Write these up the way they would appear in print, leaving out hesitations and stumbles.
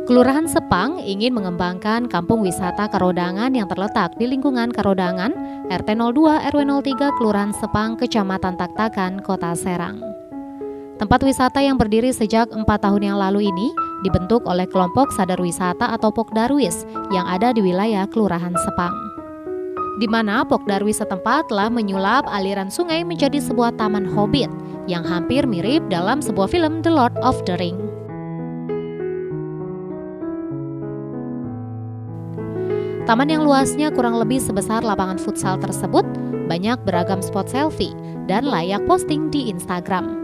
Kelurahan Sepang ingin mengembangkan kampung wisata Karodangan yang terletak di lingkungan Karodangan, RT 02 RW 03 Kelurahan Sepang, Kecamatan Taktakan, Kota Serang. Tempat wisata yang berdiri sejak 4 tahun yang lalu ini dibentuk oleh kelompok sadar wisata atau Pokdarwis yang ada di wilayah Kelurahan Sepang. Di mana Pokdarwis setempat telah menyulap aliran sungai menjadi sebuah taman hobbit yang hampir mirip dalam sebuah film The Lord of the Ring. Taman yang luasnya kurang lebih sebesar lapangan futsal tersebut banyak beragam spot selfie dan layak posting di Instagram.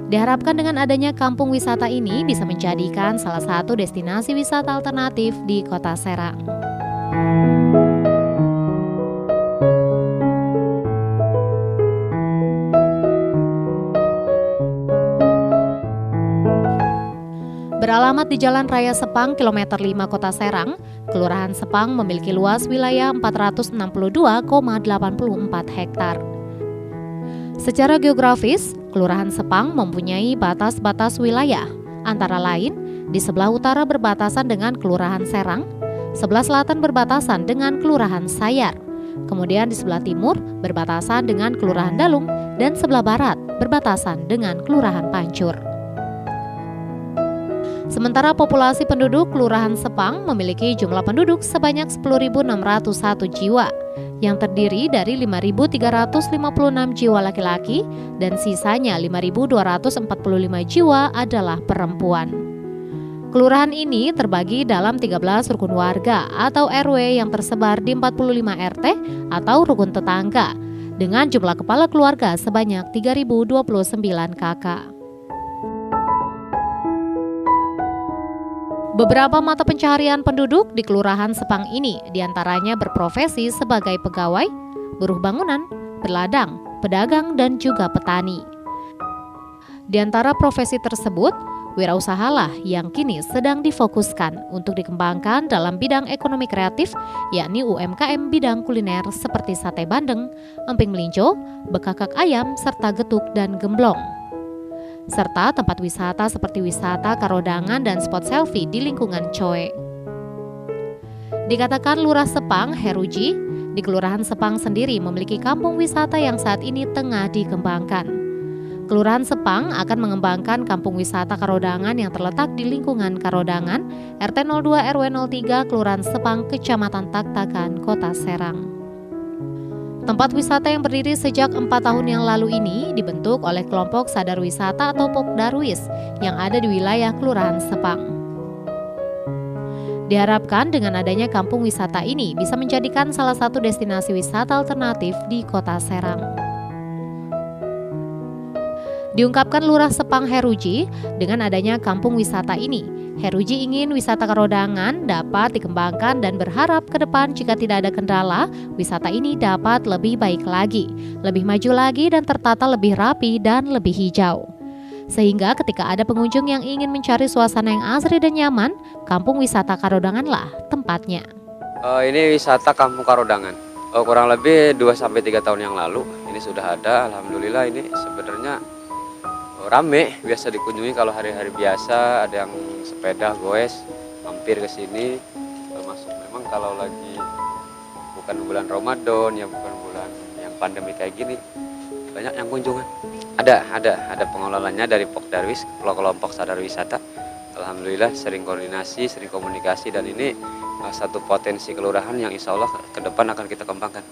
Diharapkan dengan adanya kampung wisata ini bisa menjadikan salah satu destinasi wisata alternatif di Kota Serang. Beralamat di Jalan Raya Sepang, kilometer 5 Kota Serang, Kelurahan Sepang memiliki luas wilayah 462,84 hektar. Secara geografis, Kelurahan Sepang mempunyai batas-batas wilayah, antara lain di sebelah utara berbatasan dengan Kelurahan Serang, sebelah selatan berbatasan dengan Kelurahan Sayar, kemudian di sebelah timur berbatasan dengan Kelurahan Dalung, dan sebelah barat berbatasan dengan Kelurahan Pancur. Sementara populasi penduduk Kelurahan Sepang memiliki jumlah penduduk sebanyak 10.601 jiwa, yang terdiri dari 5.356 jiwa laki-laki dan sisanya 5.245 jiwa adalah perempuan. Kelurahan ini terbagi dalam 13 rukun warga atau RW yang tersebar di 45 RT atau rukun tetangga, dengan jumlah kepala keluarga sebanyak 3.029 kakak. Beberapa mata pencaharian penduduk di Kelurahan Sepang ini diantaranya berprofesi sebagai pegawai, buruh bangunan, berladang, pedagang, dan juga petani. Di antara profesi tersebut, wirausahalah yang kini sedang difokuskan untuk dikembangkan dalam bidang ekonomi kreatif, yakni UMKM bidang kuliner seperti sate bandeng, emping melinjo, bekakak ayam, serta getuk dan gemblong. Serta tempat wisata seperti wisata Karodangan dan spot selfie di lingkungan Coe. Dikatakan Lurah Sepang, Heruji, di Kelurahan Sepang sendiri memiliki kampung wisata yang saat ini tengah dikembangkan. Kelurahan Sepang akan mengembangkan kampung wisata Karodangan yang terletak di lingkungan Karodangan, RT 02 RW 03 Kelurahan Sepang, Kecamatan Taktakan, Kota Serang. Tempat wisata yang berdiri sejak 4 tahun yang lalu ini dibentuk oleh kelompok sadar wisata atau Pokdarwis yang ada di wilayah Kelurahan Sepang. Diharapkan dengan adanya kampung wisata ini bisa menjadikan salah satu destinasi wisata alternatif di Kota Serang. Diungkapkan Lurah Sepang Heruji, dengan adanya kampung wisata ini, Heruji ingin wisata Karodangan dapat dikembangkan dan berharap ke depan jika tidak ada kendala, wisata ini dapat lebih baik lagi, lebih maju lagi dan tertata lebih rapi dan lebih hijau. Sehingga ketika ada pengunjung yang ingin mencari suasana yang asri dan nyaman, kampung wisata Karodanganlah tempatnya. Ini wisata Kampung Karodangan. Kurang lebih 2-3 tahun yang lalu ini sudah ada. Alhamdulillah ini sebenarnya rame, biasa dikunjungi kalau hari-hari biasa, ada yang sepeda goes mampir ke sini, termasuk memang kalau lagi bukan bulan Ramadan ya, bukan bulan yang pandemi kayak gini, banyak yang kunjungan. Ada pengelolanya dari Pokdarwis, kelompok sadar wisata. Alhamdulillah sering koordinasi, sering komunikasi, dan ini satu potensi kelurahan yang insya Allah ke depan akan kita kembangkan.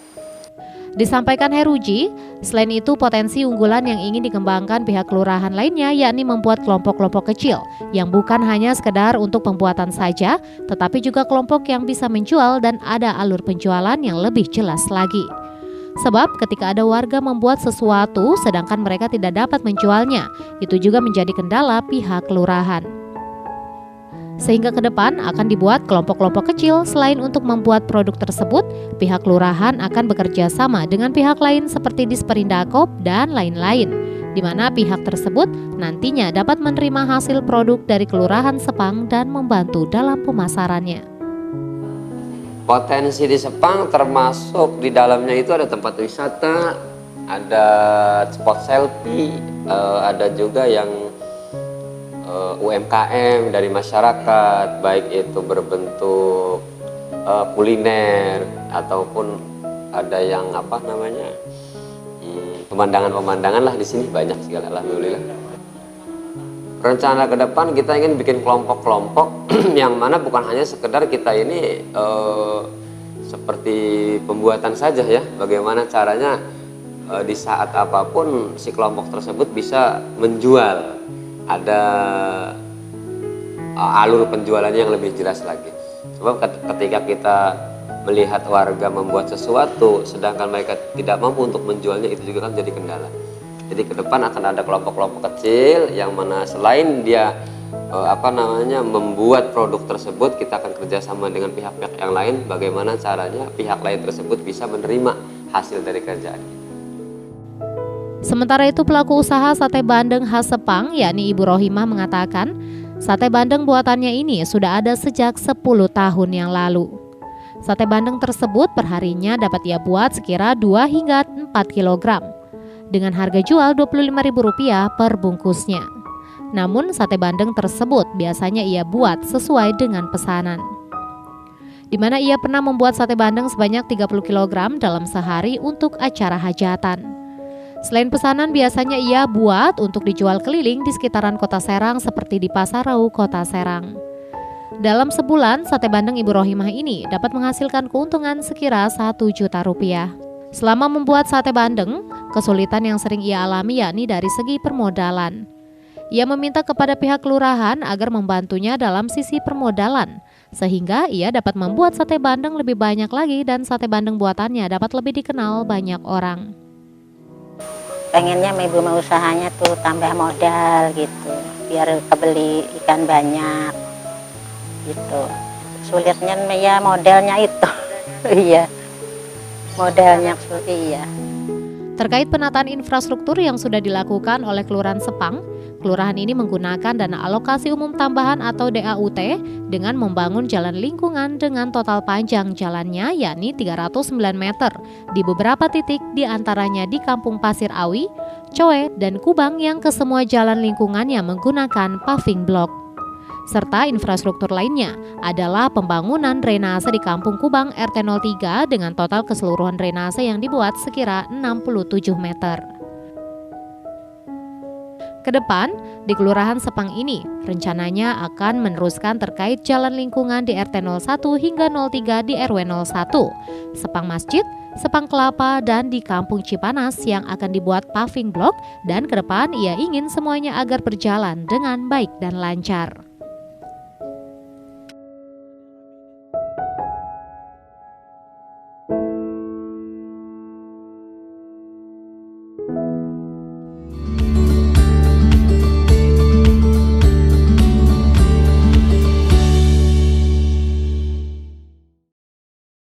Disampaikan Heruji, selain itu potensi unggulan yang ingin dikembangkan pihak kelurahan lainnya yakni membuat kelompok-kelompok kecil yang bukan hanya sekedar untuk pembuatan saja, tetapi juga kelompok yang bisa menjual dan ada alur penjualan yang lebih jelas lagi. Sebab ketika ada warga membuat sesuatu sedangkan mereka tidak dapat menjualnya, itu juga menjadi kendala pihak kelurahan. Sehingga ke depan akan dibuat kelompok-kelompok kecil. Selain untuk membuat produk tersebut, pihak kelurahan akan bekerja sama dengan pihak lain seperti Disperindakop dan lain-lain, di mana pihak tersebut nantinya dapat menerima hasil produk dari Kelurahan Sepang dan membantu dalam pemasarannya. Potensi di Sepang termasuk di dalamnya itu ada tempat wisata, ada spot selfie, ada juga yang UMKM dari masyarakat, baik itu berbentuk kuliner ataupun ada yang pemandangan-pemandangan lah di sini banyak sekali, alhamdulillah. Rencana ke depan kita ingin bikin kelompok-kelompok yang mana bukan hanya sekedar kita ini seperti pembuatan saja ya, bagaimana caranya di saat apapun si kelompok tersebut bisa menjual, ada alur penjualannya yang lebih jelas lagi. Sebab ketika kita melihat warga membuat sesuatu sedangkan mereka tidak mampu untuk menjualnya, itu juga kan jadi kendala. Jadi ke depan akan ada kelompok-kelompok kecil yang mana selain dia membuat produk tersebut, kita akan kerjasama dengan pihak-pihak yang lain, bagaimana caranya pihak lain tersebut bisa menerima hasil dari kerjaan. Sementara itu pelaku usaha sate bandeng khas Sepang yakni Ibu Rohimah mengatakan sate bandeng buatannya ini sudah ada sejak 10 tahun yang lalu. Sate bandeng tersebut perharinya dapat ia buat sekira 2 hingga 4 kg dengan harga jual Rp25.000 per bungkusnya. Namun sate bandeng tersebut biasanya ia buat sesuai dengan pesanan, di mana ia pernah membuat sate bandeng sebanyak 30 kg dalam sehari untuk acara hajatan. Selain pesanan, biasanya ia buat untuk dijual keliling di sekitaran kota Serang seperti di Pasar Rau, Kota Serang. Dalam sebulan, sate bandeng Ibu Rohimah ini dapat menghasilkan keuntungan sekira Rp1 juta. Selama membuat sate bandeng, kesulitan yang sering ia alami yakni dari segi permodalan. Ia meminta kepada pihak kelurahan agar membantunya dalam sisi permodalan, sehingga ia dapat membuat sate bandeng lebih banyak lagi dan sate bandeng buatannya dapat lebih dikenal banyak orang. Pengennya ibu mau usahanya tuh tambah modal gitu, biar kebeli ikan banyak gitu. Sulitnya ya modalnya itu. Iya, modalnya iya. Terkait penataan infrastruktur yang sudah dilakukan oleh Kelurahan Sepang, kelurahan ini menggunakan dana alokasi umum tambahan atau DAUT dengan membangun jalan lingkungan dengan total panjang jalannya yakni 309 meter di beberapa titik, diantaranya di Kampung Pasir Awi, Coe, dan Kubang yang kesemua jalan lingkungannya menggunakan paving block. Serta infrastruktur lainnya adalah pembangunan drainase di Kampung Kubang RT 03 dengan total keseluruhan drainase yang dibuat sekira 67 meter. Kedepan, di Kelurahan Sepang ini rencananya akan meneruskan terkait jalan lingkungan di RT 01 hingga 03 di RW 01, Sepang Masjid, Sepang Kelapa, dan di Kampung Cipanas yang akan dibuat paving block, dan kedepan ia ingin semuanya agar berjalan dengan baik dan lancar.